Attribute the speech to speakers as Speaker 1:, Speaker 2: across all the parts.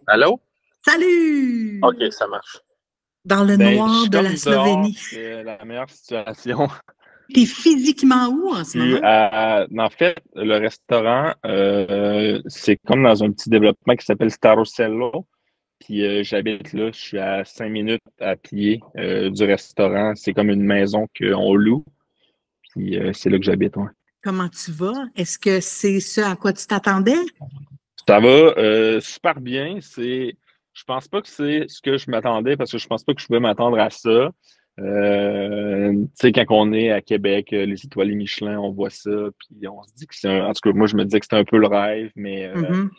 Speaker 1: Allô? OK,
Speaker 2: Salut!
Speaker 1: ça marche.
Speaker 2: Dans le
Speaker 1: Ben, je
Speaker 2: noir
Speaker 1: suis
Speaker 2: de la
Speaker 1: comme dehors,
Speaker 2: Slovénie.
Speaker 1: c'est la meilleure situation.
Speaker 2: T'es physiquement où en
Speaker 1: Je
Speaker 2: ce
Speaker 1: suis
Speaker 2: moment?
Speaker 1: en fait, le restaurant, c'est comme dans un petit développement qui s'appelle Starosello. Puis j'habite là, je suis à 5 minutes à pied du restaurant. C'est comme une maison qu'on loue. Puis c'est là que j'habite, ouais.
Speaker 2: Comment tu vas? Est-ce que c'est ce à quoi tu t'attendais?
Speaker 1: Ça va super bien. Je pense pas que c'est ce que je m'attendais parce que je pense pas que je pouvais m'attendre à ça. Tu sais, quand on est à Québec, les étoilés Michelin, on voit ça, puis on se dit que en tout cas, moi, je me disais que c'était un peu le rêve, mais
Speaker 2: Mhm.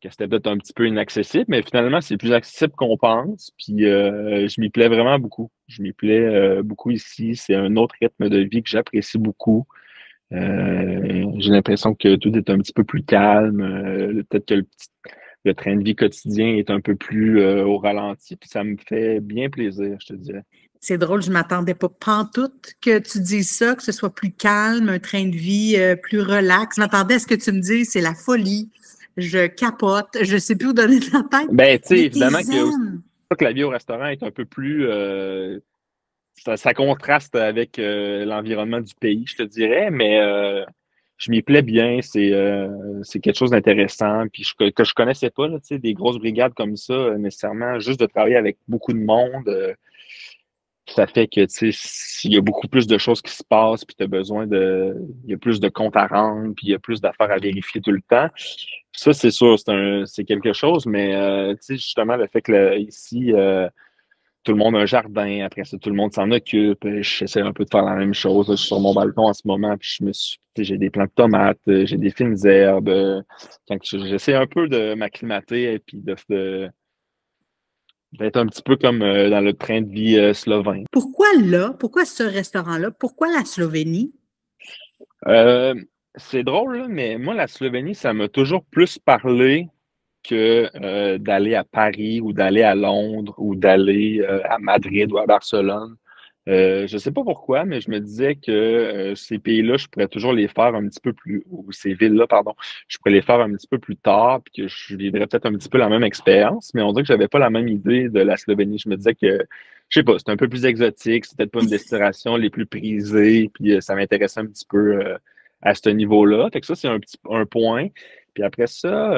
Speaker 1: que c'était peut-être un petit peu inaccessible. Mais finalement, c'est plus accessible qu'on pense. Puis je m'y plais vraiment beaucoup. Je m'y plais beaucoup ici. C'est un autre rythme de vie que j'apprécie beaucoup. J'ai l'impression que tout est un petit peu plus calme. Peut-être que le train de vie quotidien est un peu plus au ralenti, puis ça me fait bien plaisir, je te dirais.
Speaker 2: C'est drôle, je m'attendais pas pantoute que tu dises ça, que ce soit plus calme, un train de vie plus relax. Je m'attendais à ce que tu me dises, c'est la folie. Je capote, je sais plus où donner de la tête,
Speaker 1: Ben, tu sais,
Speaker 2: mais t'es
Speaker 1: évidemment que aussi
Speaker 2: zen.
Speaker 1: que la vie au restaurant est un peu plus ça contraste avec l'environnement du pays, je te dirais, mais je m'y plais bien. C'est quelque chose d'intéressant, puis que je connaissais pas, là, tu sais, des grosses brigades comme ça, nécessairement, juste de travailler avec beaucoup de monde. Ça fait que, tu sais, s'il y a beaucoup plus de choses qui se passent, puis tu as besoin il y a plus de comptes à rendre, puis il y a plus d'affaires à vérifier tout le temps. Ça, c'est sûr, c'est quelque chose, mais, tu sais, justement, le fait que ici, tout le monde a un jardin, après ça, tout le monde s'en occupe. J'essaie un peu de faire la même chose. Là, je suis sur mon balcon en ce moment, puis tu sais, j'ai des plants de tomates, j'ai des fines herbes. J'essaie un peu de m'acclimater et puis d'être un petit peu comme dans le train de vie slovène.
Speaker 2: Pourquoi là? Pourquoi ce restaurant-là? Pourquoi la Slovénie?
Speaker 1: Euh, c'est drôle, là, mais moi, la Slovénie, ça m'a toujours plus parlé que d'aller à Paris ou d'aller à Londres ou d'aller à Madrid ou à Barcelone. Je sais pas pourquoi, mais je me disais que ces pays-là, je pourrais toujours les faire un petit peu plus, ou ces villes-là, pardon, je pourrais les faire un petit peu plus tard, puis que je vivrais peut-être un petit peu la même expérience, mais on dirait que j'avais pas la même idée de la Slovénie. Je me disais que, je sais pas, c'est un peu plus exotique, c'est peut-être pas une destination les plus prisées, puis ça m'intéressait un petit peu à ce niveau-là. Fait que ça, c'est un point. Puis après ça,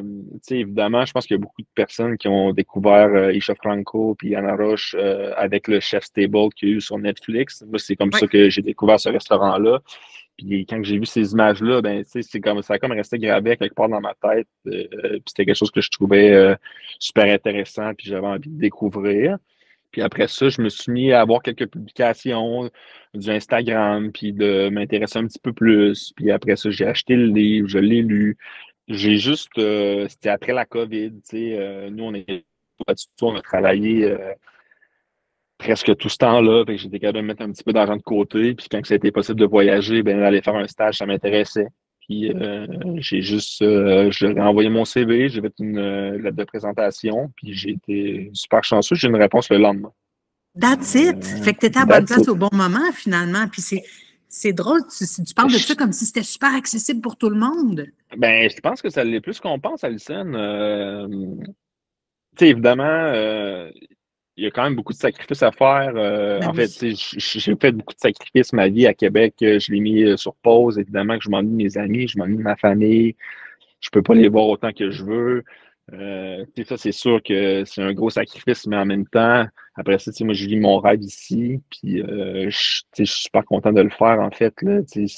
Speaker 1: tu sais, évidemment, je pense qu'il y a beaucoup de personnes qui ont découvert Isha Franco puis Anna Roche avec le Chef's Table qu'il y a eu sur Netflix. Moi, c'est comme
Speaker 2: Oui.
Speaker 1: ça que j'ai découvert ce restaurant-là. Puis quand j'ai vu ces images-là, ben, tu sais, c'est comme ça a comme resté gravé quelque part dans ma tête. Puis c'était quelque chose que je trouvais super intéressant, puis j'avais envie de découvrir. Puis après ça, je me suis mis à avoir quelques publications du Instagram, puis de m'intéresser un petit peu plus. Puis après ça, j'ai acheté le livre, je l'ai lu. J'ai juste, c'était après la COVID, tu sais, nous, on a travaillé presque tout ce temps-là, fait que j'étais capable de mettre un petit peu d'argent de côté. Puis quand c'était possible de voyager, ben aller faire un stage, ça m'intéressait. Puis j'ai envoyé mon CV, j'ai fait une lettre de présentation, puis j'ai été super chanceux, j'ai une réponse le lendemain.
Speaker 2: That's it. Fait que tu étais à la bonne
Speaker 1: That's
Speaker 2: place
Speaker 1: it.
Speaker 2: au bon moment, finalement. Puis c'est drôle, tu parles de ça comme si c'était super accessible pour tout le monde.
Speaker 1: Ben, je pense que ça l'est plus qu'on pense, Alison. Tu sais, évidemment, il y a quand même beaucoup de sacrifices à faire.
Speaker 2: Ben
Speaker 1: En fait,
Speaker 2: oui.
Speaker 1: tu sais, j'ai fait beaucoup de sacrifices ma vie à Québec. Je l'ai mis sur pause. Évidemment que je m'ennuie de mes amis, je m'ennuie de ma famille. Je peux pas les voir autant que je veux. Tu sais, ça, c'est sûr que c'est un gros sacrifice, mais en même temps, après ça, tu sais, moi, je vis mon rêve ici. Puis, tu sais, je suis super content de le faire, en fait, là. Tu sais,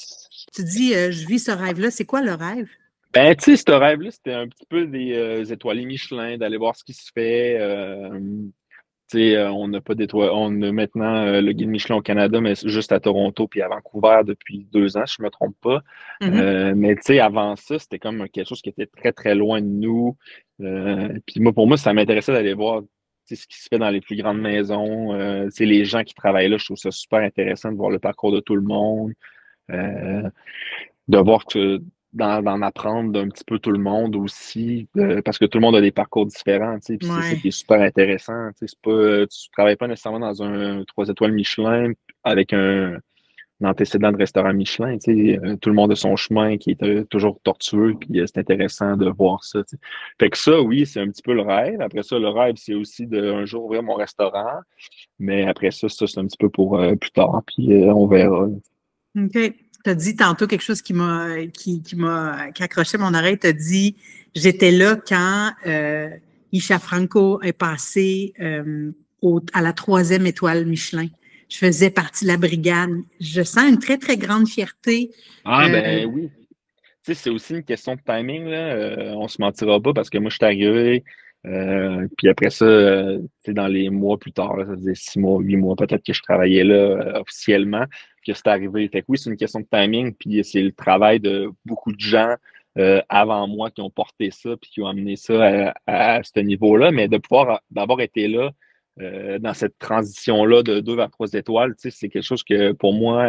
Speaker 2: Tu dis, je vis ce rêve-là. C'est quoi le rêve?
Speaker 1: ben, tu sais, ce rêve-là, c'était un petit peu des étoilés Michelin, d'aller voir ce qui se fait. Tu sais, on n'a pas d'étoiles. On a maintenant le guide Michelin au Canada, mais c'est juste à Toronto puis à Vancouver depuis 2 ans, si je me trompe pas.
Speaker 2: Mhm.
Speaker 1: Mais tu sais, avant ça, c'était comme quelque chose qui était très, très loin de nous. Puis moi, pour moi, ça m'intéressait d'aller voir tu sais, ce qui se fait dans les plus grandes maisons. Tu sais, les gens qui travaillent là, je trouve ça super intéressant de voir le parcours de tout le monde. Euh, de voir que d'en apprendre d'un petit peu tout le monde aussi, parce que tout le monde a des parcours différents, tu sais, puis c'est ça
Speaker 2: Ouais.
Speaker 1: qui est super intéressant, tu sais, c'est pas, tu travailles pas nécessairement dans un 3 étoiles Michelin avec un d'antécédents de restaurants Michelin. Tu sais, tout le monde a son chemin qui est toujours tortueux, puis c'est intéressant de voir ça. Tu sais. Fait que ça, oui, c'est un petit peu le rêve. Après ça, le rêve, c'est aussi de un jour ouvrir mon restaurant. Mais après ça, c'est un petit peu pour plus tard, puis on verra.
Speaker 2: OK. Tu as dit tantôt quelque chose qui accroché mon oreille. Tu as dit j'étais là quand Isha Franco est passé à la troisième étoile Michelin. Je faisais partie de la brigade. Je sens une très, très grande fierté.
Speaker 1: Ah
Speaker 2: Euh,
Speaker 1: ben oui. Tu sais, c'est aussi une question de timing, là. On se mentira pas parce que moi, je suis arrivé. Puis après ça, tu sais, dans les mois plus tard, là, ça faisait 6 mois, 8 mois, peut-être que je travaillais là officiellement, que c'est arrivé. Fait que oui, c'est une question de timing, puis c'est le travail de beaucoup de gens avant moi qui ont porté ça, puis qui ont amené ça à ce niveau-là, mais de pouvoir d'avoir été là dans cette transition-là de 2 vers 3 étoiles, tu sais, c'est quelque chose que pour moi,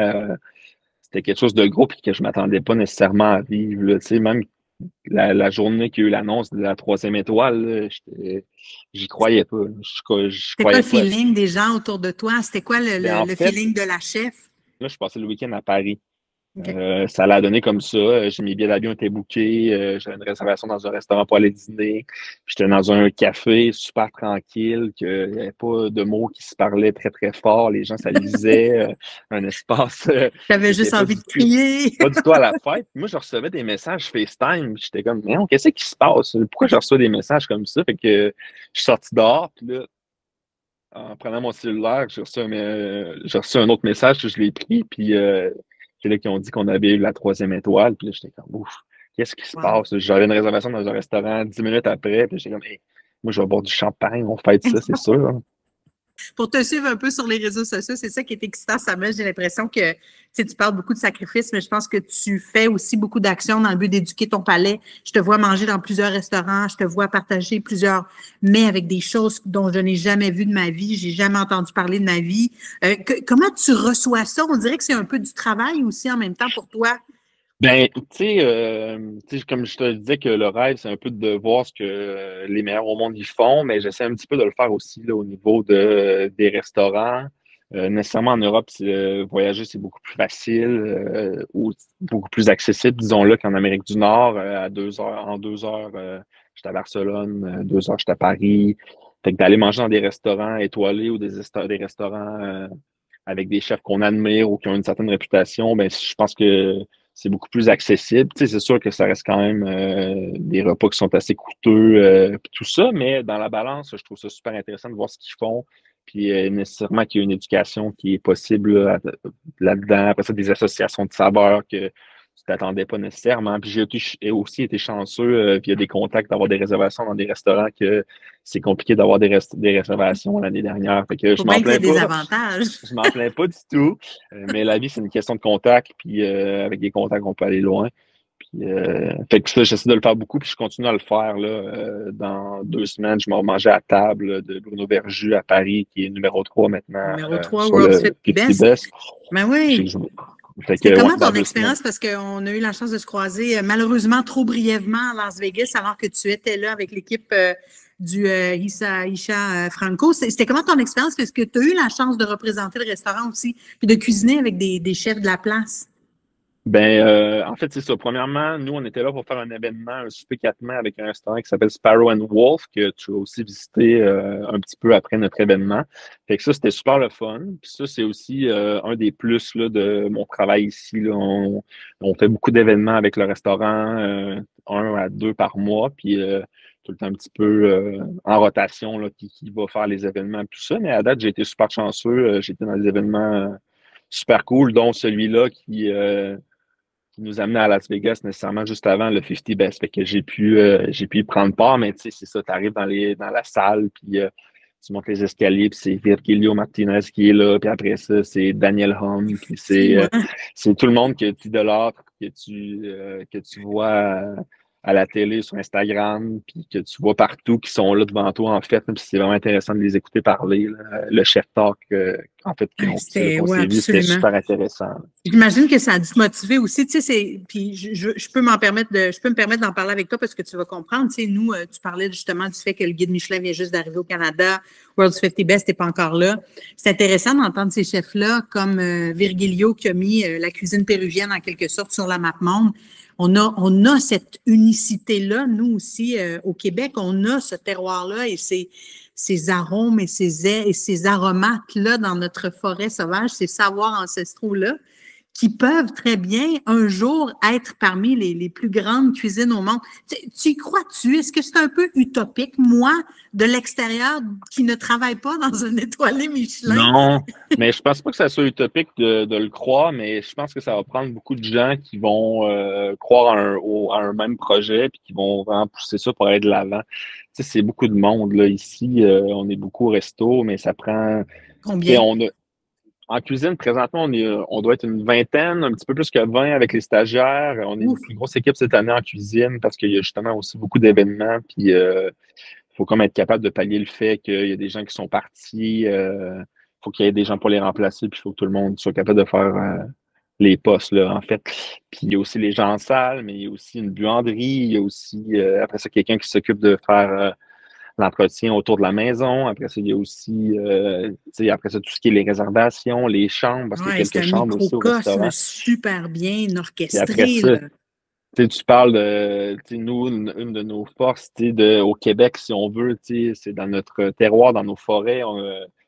Speaker 1: c'était quelque chose de gros puis que je m'attendais pas nécessairement à vivre. Là. Tu sais, même la journée qu'il y a eu l'annonce de la troisième étoile, là, j'y croyais pas. Je
Speaker 2: C'était quoi
Speaker 1: croyais
Speaker 2: le
Speaker 1: pas.
Speaker 2: feeling des gens autour de toi? C'était quoi
Speaker 1: Ben, en
Speaker 2: le
Speaker 1: fait,
Speaker 2: feeling de la chef?
Speaker 1: là, je passais le week-end à Paris.
Speaker 2: OK.
Speaker 1: Ça l'a donné comme ça. Mes billets d'avion étaient bookés. J'avais une réservation dans un restaurant pour aller dîner. J'étais dans un café super tranquille, qu'il n'y avait pas de mots qui se parlaient très, très fort. Les gens, ça lisait. Un espace
Speaker 2: J'avais
Speaker 1: qui était
Speaker 2: juste envie de crier.
Speaker 1: pas du tout à la fête. Moi, je recevais des messages FaceTime. J'étais comme, mais non, qu'est-ce qui se passe? Pourquoi je reçois des messages comme ça? Fait que je suis sorti dehors, puis là, en prenant mon cellulaire, j'ai reçu un autre message, je l'ai pris, puis c'est là qu'ils ont dit qu'on avait eu la troisième étoile, puis là, j'étais comme, ouf, qu'est-ce qui se
Speaker 2: Wow.
Speaker 1: passe? J'avais une réservation dans un restaurant 10 minutes après, puis j'étais comme, hey, moi, je vais boire du champagne, on fête ça, c'est sûr. Hein.
Speaker 2: Pour te suivre un peu sur les réseaux sociaux, c'est ça qui est excitant, Samuel. J'ai l'impression que tu parles beaucoup de sacrifices, mais je pense que tu fais aussi beaucoup d'actions dans le but d'éduquer ton palais. Je te vois manger dans plusieurs restaurants, je te vois partager plusieurs mets avec des choses dont je n'ai jamais vu de ma vie, j'ai jamais entendu parler de ma vie. Comment tu reçois ça? On dirait que c'est un peu du travail aussi en même temps pour toi.
Speaker 1: Ben, tu sais, comme je te disais que le rêve, c'est un peu de voir ce que les meilleurs au monde y font, mais j'essaie un petit peu de le faire aussi là, au niveau des restaurants. Nécessairement en Europe, voyager, c'est beaucoup plus facile ou beaucoup plus accessible, disons-le, qu'en Amérique du Nord, à 2 heures, en 2 heures, j'étais à Barcelone, 2 heures, j'étais à Paris. Fait que d'aller manger dans des restaurants étoilés ou des restaurants avec des chefs qu'on admire ou qui ont une certaine réputation, ben, je pense que c'est beaucoup plus accessible. Tu sais, c'est sûr que ça reste quand même des repas qui sont assez coûteux, puis tout ça, mais dans la balance, je trouve ça super intéressant de voir ce qu'ils font, puis nécessairement qu'il y a une éducation qui est possible là-dedans. Après ça, des associations de saveurs que tu t'attendais pas nécessairement. Puis j'ai aussi été chanceux via des contacts d'avoir des réservations dans des restaurants que c'est compliqué d'avoir des réservations l'année dernière. Fait que je
Speaker 2: Faut
Speaker 1: m'en
Speaker 2: bien qu'il y ait
Speaker 1: plains
Speaker 2: des
Speaker 1: pas.
Speaker 2: avantages.
Speaker 1: Je m'en plains pas du tout. Mais la vie, c'est une question de contact. Puis avec des contacts, on peut aller loin. Puis, fait que ça, j'essaie de le faire beaucoup. Puis je continue à le faire. Là, dans 2 semaines, je vais manger à table de Bruno Verjus à Paris, qui est numéro 3 maintenant
Speaker 2: Numéro 3,
Speaker 1: sur
Speaker 2: World's
Speaker 1: le
Speaker 2: 50
Speaker 1: 50
Speaker 2: Best.
Speaker 1: Best.
Speaker 2: Ben
Speaker 1: Je sais que
Speaker 2: oui.
Speaker 1: fait que,
Speaker 2: C'était
Speaker 1: ouais,
Speaker 2: comment
Speaker 1: dans
Speaker 2: ton
Speaker 1: 2 semaines.
Speaker 2: expérience? Parce qu'on a eu la chance de se croiser malheureusement trop brièvement à Las Vegas alors que tu étais là avec l'équipe du Isha Franco. C'était comment ton expérience? Est-ce que tu as eu la chance de représenter le restaurant aussi puis de cuisiner avec des chefs de la place?
Speaker 1: Ben, en fait, c'est ça. Premièrement, nous, on était là pour faire un événement, un souper 4 mains avec un restaurant qui s'appelle Sparrow and Wolf, que tu as aussi visité un petit peu après notre événement. Fait que ça, c'était super le fun. Puis ça, c'est aussi un des plus là, de mon travail ici. Là. On fait beaucoup d'événements avec le restaurant, 1 à 2 par mois, puis tout le temps un petit peu en rotation là, qui va faire les événements, tout ça. Mais à date, j'ai été super chanceux. J'ai été dans des événements super cool, dont celui-là qui nous amenait à Las Vegas nécessairement juste avant le 50 Best. Fait que j'ai pu y prendre part, mais tu sais, c'est ça, tu arrives dans la salle, puis tu montes les escaliers, puis c'est Virgilio Martinez qui est là, puis après ça, c'est Daniel Hum, puis
Speaker 2: Fou, hein?
Speaker 1: c'est tout le monde que tu idolâtres, que tu vois à la télé, sur Instagram, puis que tu vois partout, qui sont là devant toi, en fait, puis c'est vraiment intéressant de les écouter parler, là, le chef talk en fait,
Speaker 2: Ah,
Speaker 1: qu'on
Speaker 2: ouais,
Speaker 1: s'est vu. C'était
Speaker 2: absolument.
Speaker 1: super intéressant.
Speaker 2: J'imagine que ça a dû te motiver aussi, tu sais, puis je peux je peux me permettre d'en parler avec toi parce que tu vas comprendre, tu sais, nous, tu parlais justement du fait que le guide Michelin vient juste d'arriver au Canada, World's 50 Best n'est pas encore là. C'est intéressant d'entendre ces chefs-là comme Virgilio qui a mis la cuisine péruvienne en quelque sorte sur la map monde. On a cette unicité-là, nous aussi, au Québec, on a ce terroir-là et ces arômes et ces aromates-là dans notre forêt sauvage, ces savoirs ancestraux-là qui peuvent très bien un jour être parmi les plus grandes cuisines au monde. Tu y crois-tu? Est-ce que c'est un peu utopique? Moi, de l'extérieur, qui ne travaille pas dans un étoilé Michelin?
Speaker 1: Non, mais je pense pas que ça soit utopique de le croire, mais je pense que ça va prendre beaucoup de gens qui vont croire à un même projet puis qui vont vraiment pousser ça pour aller de l'avant. Tu sais, c'est beaucoup de monde là ici. On est beaucoup au resto, mais ça prend. Tu sais,
Speaker 2: Combien?
Speaker 1: en cuisine, présentement, on doit être une vingtaine, un petit peu plus que 20 avec les stagiaires. On est une
Speaker 2: Ouf!
Speaker 1: plus grosse équipe cette année en cuisine parce qu'il y a justement aussi beaucoup d'événements. Puis, il faut comme être capable de pallier le fait qu'il y a des gens qui sont partis. Faut qu'il y ait des gens pour les remplacer. Puis, il faut que tout le monde soit capable de faire les postes, là, en fait. Puis, il y a aussi les gens en salle, mais il y a aussi une buanderie. Il y a aussi, après ça, quelqu'un qui s'occupe de faire l'entretien autour de la maison. Après ça, il y a aussi, après ça, tout ce qui est les réservations, les chambres, parce qu'il y
Speaker 2: Ouais,
Speaker 1: a
Speaker 2: c'est
Speaker 1: quelques
Speaker 2: un
Speaker 1: chambres aussi au
Speaker 2: microcosme
Speaker 1: restaurant.
Speaker 2: super bien
Speaker 1: Puis après
Speaker 2: orchestré,
Speaker 1: ça,
Speaker 2: là.
Speaker 1: tu parles de, nous, une de nos forces, au Québec, si on veut, c'est dans notre terroir, dans nos forêts,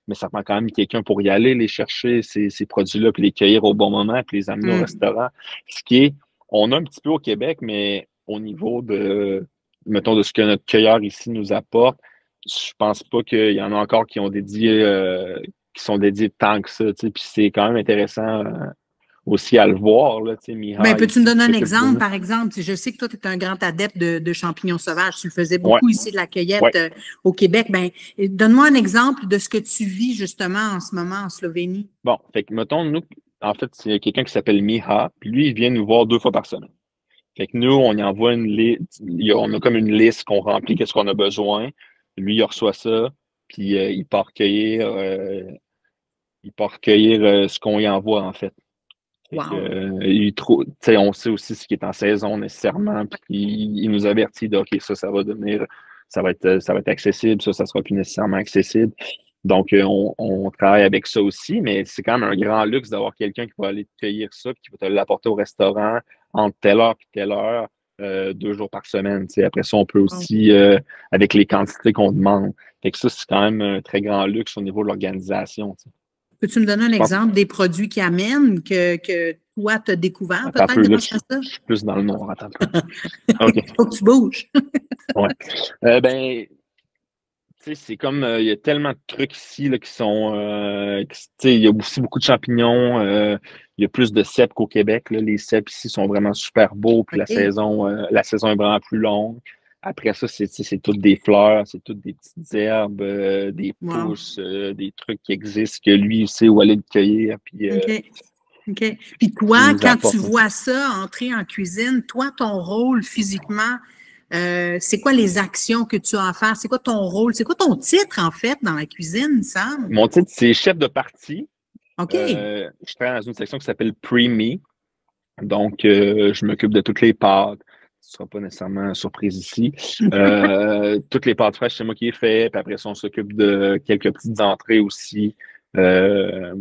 Speaker 1: mais ça prend quand même quelqu'un pour y aller, les chercher, ces produits-là, puis les cueillir au bon moment, puis les amener au
Speaker 2: Hum.
Speaker 1: restaurant. Ce qui est, on a un petit peu au Québec, mais au niveau de, mettons, de ce que notre cueilleur ici nous apporte, je pense pas qu'il y en a encore qui sont dédiés tant que ça, puis c'est quand même intéressant aussi à le voir, là,
Speaker 2: Ben,
Speaker 1: Miha
Speaker 2: peux-tu me
Speaker 1: ici qui
Speaker 2: donner un
Speaker 1: s'occupe de
Speaker 2: exemple,
Speaker 1: nous.
Speaker 2: par exemple? Je sais que toi, tu es un grand adepte de champignons sauvages. Tu le faisais
Speaker 1: Ouais,
Speaker 2: beaucoup ici de la cueillette
Speaker 1: ouais.
Speaker 2: au Québec. Ben, donne-moi un exemple de ce que tu vis justement en ce moment en Slovénie.
Speaker 1: Bon, fait que mettons, nous, en fait, c'est quelqu'un qui s'appelle Miha, puis lui, il vient nous voir 2 fois par semaine. Fait que nous, on y envoie une liste, on a comme une liste qu'on remplit, qu'est-ce qu'on a besoin. Lui, il reçoit ça, puis il part recueillir ce qu'on y envoie, en fait. Fait que,
Speaker 2: Wow.
Speaker 1: tu sais, on sait aussi ce qui est en saison nécessairement, puis il nous avertit de, OK, ça va être accessible, ça sera plus nécessairement accessible. Donc, on travaille avec ça aussi, mais c'est quand même un grand luxe d'avoir quelqu'un qui va aller te cueillir ça, puis qui va te l'apporter au restaurant entre telle heure et telle heure, 2 jours par semaine. Tu sais. Après ça, on peut
Speaker 2: Wow.
Speaker 1: aussi, avec les quantités qu'on demande. Fait que ça, c'est quand même un très grand luxe au niveau de l'organisation. Tu sais.
Speaker 2: Peux-tu me donner un
Speaker 1: Je pense,
Speaker 2: exemple des produits qui amènent que toi, tu as découvert
Speaker 1: attends un
Speaker 2: peut-être
Speaker 1: peu, là,
Speaker 2: grâce à ça?
Speaker 1: je suis plus dans le noir, attends un peu. OK,
Speaker 2: Faut que tu bouges.
Speaker 1: ouais. Ben, tu sais, c'est comme, il y a tellement de trucs ici là, qui sont, tu sais, il y a aussi beaucoup de champignons. Il y a plus de cèpes qu'au Québec. Là. Les cèpes ici sont vraiment super beaux, puis
Speaker 2: OK.
Speaker 1: la saison est vraiment plus longue. Après ça, tu sais, c'est toutes des fleurs, c'est toutes des petites herbes, des
Speaker 2: Wow.
Speaker 1: pousses, des trucs qui existent que lui, il sait où aller le cueillir, puis
Speaker 2: OK. OK. Puis
Speaker 1: il
Speaker 2: toi,
Speaker 1: nous
Speaker 2: quand tu
Speaker 1: apporte.
Speaker 2: vois ça entrer en cuisine, toi, ton rôle physiquement, c'est quoi les actions que tu as à faire? C'est quoi ton rôle? C'est quoi ton titre, en fait, dans la cuisine, Sam?
Speaker 1: Mon titre, c'est chef de partie.
Speaker 2: OK.
Speaker 1: Je travaille dans une section qui s'appelle Pre-Me. Donc, je m'occupe de toutes les pâtes. Ce ne sera pas nécessairement surprise ici. Toutes les pâtes fraîches, c'est moi qui les fais. Puis après ça, on s'occupe de quelques petites entrées aussi. euh,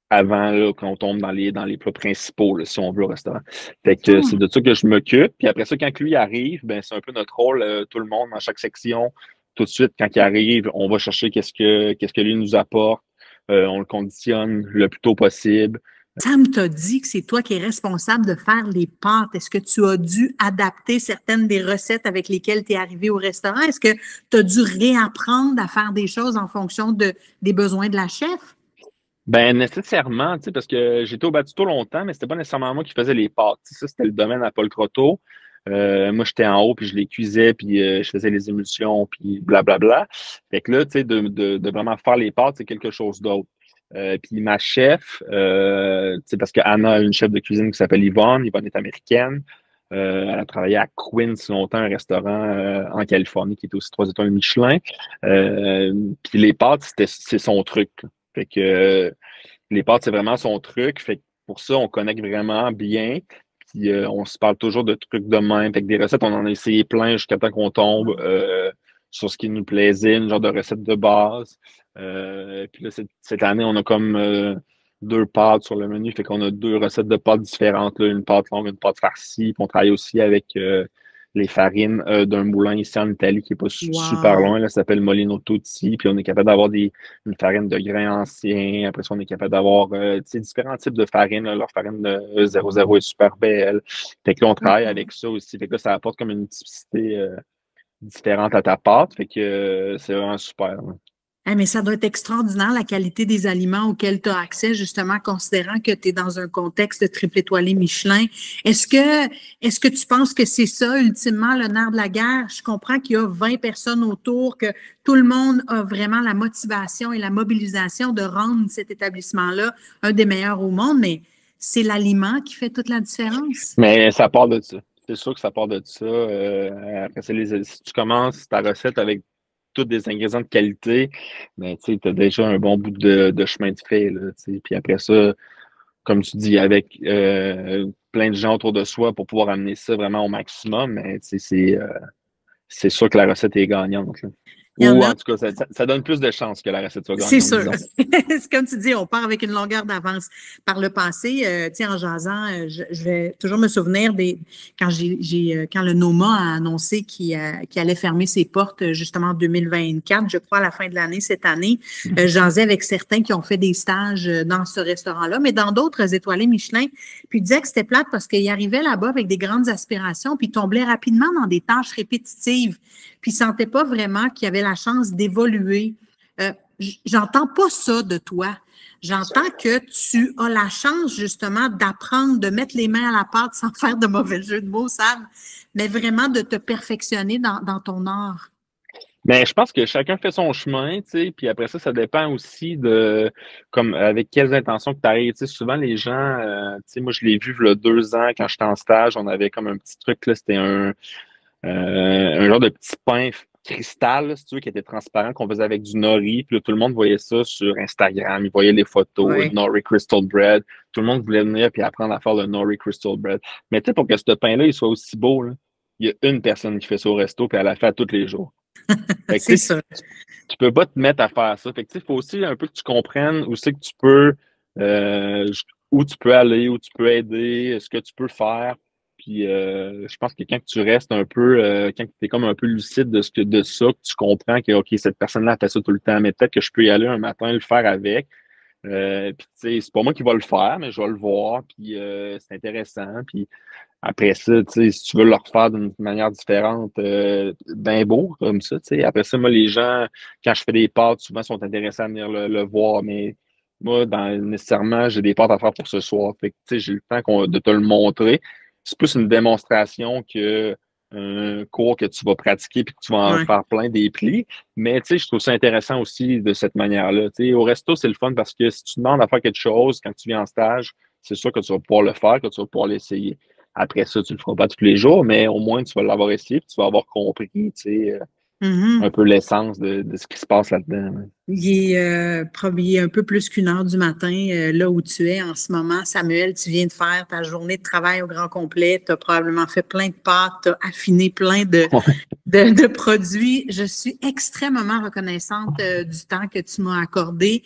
Speaker 1: Avant là, qu'on tombe dans les plats principaux, là, si on veut, au restaurant. Fait que c'est de ça que je m'occupe. Puis après ça, quand lui arrive, ben, c'est un peu notre rôle, tout le monde dans chaque section. Tout de suite, quand il arrive, on va chercher qu'est-ce que lui nous apporte. On le conditionne le plus tôt possible.
Speaker 2: Sam t'a dit que c'est toi qui es responsable de faire les pâtes. Est-ce que tu as dû adapter certaines des recettes avec lesquelles tu es arrivé au restaurant? Est-ce que tu as dû réapprendre à faire des choses en fonction des besoins de la chef?
Speaker 1: Ben, nécessairement, tu sais, parce que j'étais au Batuto longtemps, mais c'était pas nécessairement moi qui faisais les pâtes. Tu sais, ça, c'était le domaine à Paul Croteau. Moi, j'étais en haut, puis je les cuisais, puis je faisais les émulsions, puis blablabla. Fait que là, tu sais, de vraiment faire les pâtes, c'est quelque chose d'autre. Puis ma chef, tu sais, parce que Anna a une chef de cuisine qui s'appelle Yvonne. Yvonne est américaine. Elle a travaillé à Queen's longtemps, un restaurant en Californie qui était aussi 3 étoiles Michelin. Puis les pâtes, c'est son truc. Fait que les pâtes, c'est vraiment son truc. Fait que pour ça, on connecte vraiment bien. Puis on se parle toujours de trucs de même. Fait que des recettes, on en a essayé plein jusqu'à temps qu'on tombe sur ce qui nous plaisait, une genre de recette de base. Puis là, cette année, on a comme deux pâtes sur le menu. Fait qu'on a deux recettes de pâtes différentes, là, une pâte longue, une pâte farcie. Puis on travaille aussi avec les farines d'un moulin ici en Italie qui est pas super
Speaker 2: Wow!
Speaker 1: loin. Là, ça s'appelle Molino Tutti. Puis on est capable d'avoir une farine de grains anciens. Après ça, on est capable d'avoir différents types de farine. Là. Leur farine de 00 est super belle. Fait que là, on travaille avec ça aussi. Fait que là, ça apporte comme une typicité différente à ta pâte. Fait que c'est vraiment super. Là.
Speaker 2: Ah, mais ça doit être extraordinaire, la qualité des aliments auxquels tu as accès, justement, considérant que tu es dans un contexte de triple étoilé Michelin. Est-ce que tu penses que c'est ça, ultimement, le nerf de la guerre? Je comprends qu'il y a 20 personnes autour, que tout le monde a vraiment la motivation et la mobilisation de rendre cet établissement-là un des meilleurs au monde, mais c'est l'aliment qui fait toute la différence.
Speaker 1: Mais ça part de ça. C'est sûr que ça part de ça. Après, si tu commences ta recette avec tous des ingrédients de qualité, ben, tu as déjà un bon bout de chemin de fait. Là, tu sais. Puis après ça, comme tu dis, avec plein de gens autour de soi pour pouvoir amener ça vraiment au maximum, mais tu sais, c'est sûr que la recette est gagnante. Là.
Speaker 2: Il y en
Speaker 1: Ou
Speaker 2: a.
Speaker 1: en tout cas, ça donne plus de chances que la recette soit
Speaker 2: C'est
Speaker 1: gagnante,
Speaker 2: sûr.
Speaker 1: disons.
Speaker 2: C'est comme tu dis, on part avec une longueur d'avance. Par le passé, en jasant, je vais toujours me souvenir quand le Noma a annoncé qu'il allait fermer ses portes justement en 2024, je crois à la fin de l'année, cette année. Jasais avec certains qui ont fait des stages dans ce restaurant-là, mais dans d'autres étoilés Michelin. Puis il disait que c'était plate parce qu'il arrivait là-bas avec des grandes aspirations, puis il tombait rapidement dans des tâches répétitives, puis il sentait pas vraiment qu'il avait la chance d'évoluer. J'entends pas ça de toi. J'entends que tu as la chance, justement, d'apprendre, de mettre les mains à la pâte sans faire de mauvais jeu de mots, Sam, mais vraiment de te perfectionner dans ton art.
Speaker 1: Mais je pense que chacun fait son chemin, tu sais, puis après ça, ça dépend aussi de comme avec quelles intentions que tu arrives. Tu sais, souvent les gens, tu sais, moi je l'ai vu il y a 2 ans quand j'étais en stage, on avait comme un petit truc là, c'était un genre de petit pain cristal, là, si tu veux, qui était transparent, qu'on faisait avec du nori. Puis là, tout le monde voyait ça sur Instagram. Ils voyaient les photos de
Speaker 2: Oui.
Speaker 1: nori crystal bread. Tout le monde voulait venir puis apprendre à faire le nori crystal bread. Mais tu sais, pour que ce pain-là, il soit aussi beau, là, il y a une personne qui fait ça au resto, puis elle la fait à tous les jours. Fait que
Speaker 2: C'est
Speaker 1: tu sais,
Speaker 2: ça.
Speaker 1: tu peux pas te mettre à faire ça. Fait que tu sais, il faut aussi un peu que tu comprennes où c'est que tu peux, où tu peux aller, où tu peux aider, ce que tu peux faire. Puis je pense que quand tu restes un peu, quand tu es comme un peu lucide de ça, que tu comprends que OK, cette personne-là fait ça tout le temps, mais peut-être que je peux y aller un matin le faire avec. Puis tu sais, c'est pas moi qui va le faire, mais je vais le voir, puis c'est intéressant. Puis après ça, tu sais, si tu veux le refaire d'une manière différente, ben beau comme ça, tu sais. Après ça, moi, les gens, quand je fais des pâtes, souvent sont intéressés à venir le voir, mais moi, nécessairement, j'ai des pâtes à faire pour ce soir. Fait que, tu sais, j'ai le temps de te le montrer. C'est plus une démonstration que un cours que tu vas pratiquer puis que tu vas en
Speaker 2: Ouais.
Speaker 1: faire plein des plis. Mais, tu sais, je trouve ça intéressant aussi de cette manière-là. Tu sais, au resto, c'est le fun parce que si tu demandes à faire quelque chose quand tu viens en stage, c'est sûr que tu vas pouvoir le faire, que tu vas pouvoir l'essayer. Après ça, tu le feras pas tous les jours, mais au moins, tu vas l'avoir essayé, puis tu vas avoir compris, tu sais, un
Speaker 2: Mhm.
Speaker 1: peu l'essence de ce qui se passe là-dedans. Hein.
Speaker 2: Il est un peu plus qu'une heure du matin, là où tu es en ce moment. Samuel, tu viens de faire ta journée de travail au grand complet. Tu as probablement fait plein de pâtes, tu as affiné plein de produits. Je suis extrêmement reconnaissante du temps que tu m'as accordé.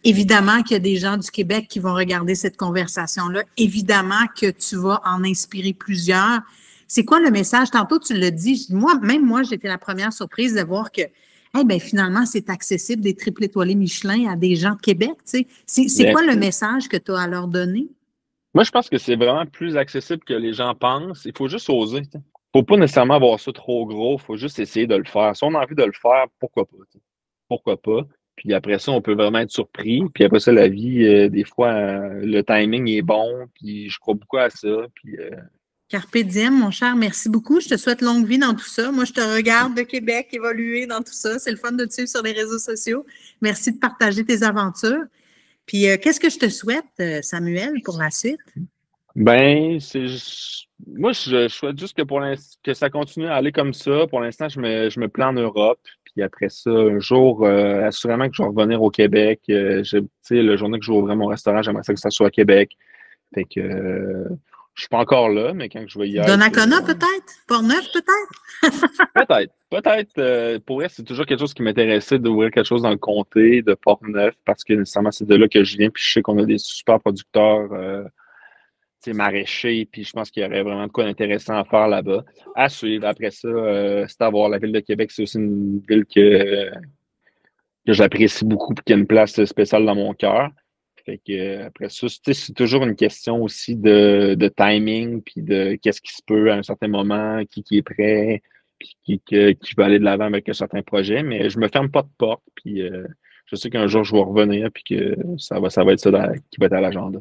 Speaker 2: Évidemment qu'il y a des gens du Québec qui vont regarder cette conversation-là. Évidemment que tu vas en inspirer plusieurs. C'est quoi le message? Tantôt, tu l'as dit. Moi, j'étais la première surprise de voir que ben, finalement, c'est accessible des triple étoilés Michelin à des gens de Québec. Tu sais. C'est
Speaker 1: Mais
Speaker 2: quoi le message que tu as à leur donner?
Speaker 1: moi, je pense que c'est vraiment plus accessible que les gens pensent. Il faut juste oser. Tu sais. Faut pas nécessairement avoir ça trop gros. Faut juste essayer de le faire. Si on a envie de le faire, pourquoi pas? Tu sais. Pourquoi pas? Puis après ça, on peut vraiment être surpris. Puis après ça, la vie, des fois, le timing est bon. Puis je crois beaucoup à ça. Puis
Speaker 2: Carpe diem, mon cher, merci beaucoup. Je te souhaite longue vie dans tout ça. Moi, je te regarde de Québec évoluer dans tout ça. C'est le fun de te suivre sur les réseaux sociaux. Merci de partager tes aventures. Puis, qu'est-ce que je te souhaite, Samuel, pour la suite?
Speaker 1: Ben, moi, je souhaite juste que que ça continue à aller comme ça. Pour l'instant, je me plais en Europe. Puis après ça, un jour, assurément que je vais revenir au Québec. Tu sais, la journée que je vais ouvrir mon restaurant, j'aimerais que ça soit à Québec. Fait que, je suis pas encore là, mais quand je vais y être,
Speaker 2: Donnacona, peut-être? Port-Neuf, peut-être?
Speaker 1: peut-être, pour elle, c'est toujours quelque chose qui m'intéressait d'ouvrir quelque chose dans le comté de Port-Neuf parce que nécessairement, c'est de là que je viens. Puis je sais qu'on a des super producteurs, tu sais, maraîchers, puis je pense qu'il y aurait vraiment de quoi d'intéressant à faire là-bas. À suivre. Après ça, c'est à voir. La ville de Québec, c'est aussi une ville que j'apprécie beaucoup et qui a une place spéciale dans mon cœur. Fait que, après ça, tu sais, c'est toujours une question aussi de timing, puis de qu'est-ce qui se peut à un certain moment, qui est prêt, puis qui veut aller de l'avant avec un certain projet. Mais je me ferme pas de porte, puis je sais qu'un jour, je vais revenir, puis que ça va être ça qui va être à l'agenda.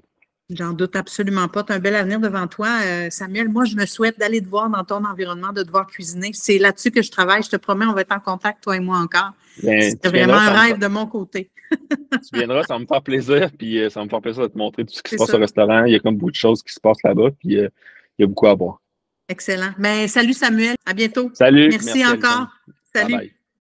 Speaker 2: J'en doute absolument pas. Tu as un bel avenir devant toi, Samuel. Moi, je me souhaite d'aller te voir dans ton environnement, de te voir cuisiner. C'est là-dessus que je travaille. Je te promets, on va être en contact, toi et moi encore.
Speaker 1: Ben,
Speaker 2: C'est vraiment un rêve de mon côté.
Speaker 1: tu viendras, ça va me faire plaisir, puis ça va me faire plaisir de te montrer tout ce qui se
Speaker 2: C'est
Speaker 1: passe au
Speaker 2: ça.
Speaker 1: restaurant. Il y a comme beaucoup de choses qui se passent là-bas, puis il y a beaucoup à voir.
Speaker 2: Excellent. Ben, salut Samuel. À bientôt.
Speaker 1: Salut,
Speaker 2: Merci
Speaker 1: merci Alison.
Speaker 2: encore.
Speaker 1: Bye
Speaker 2: Salut.
Speaker 1: bye.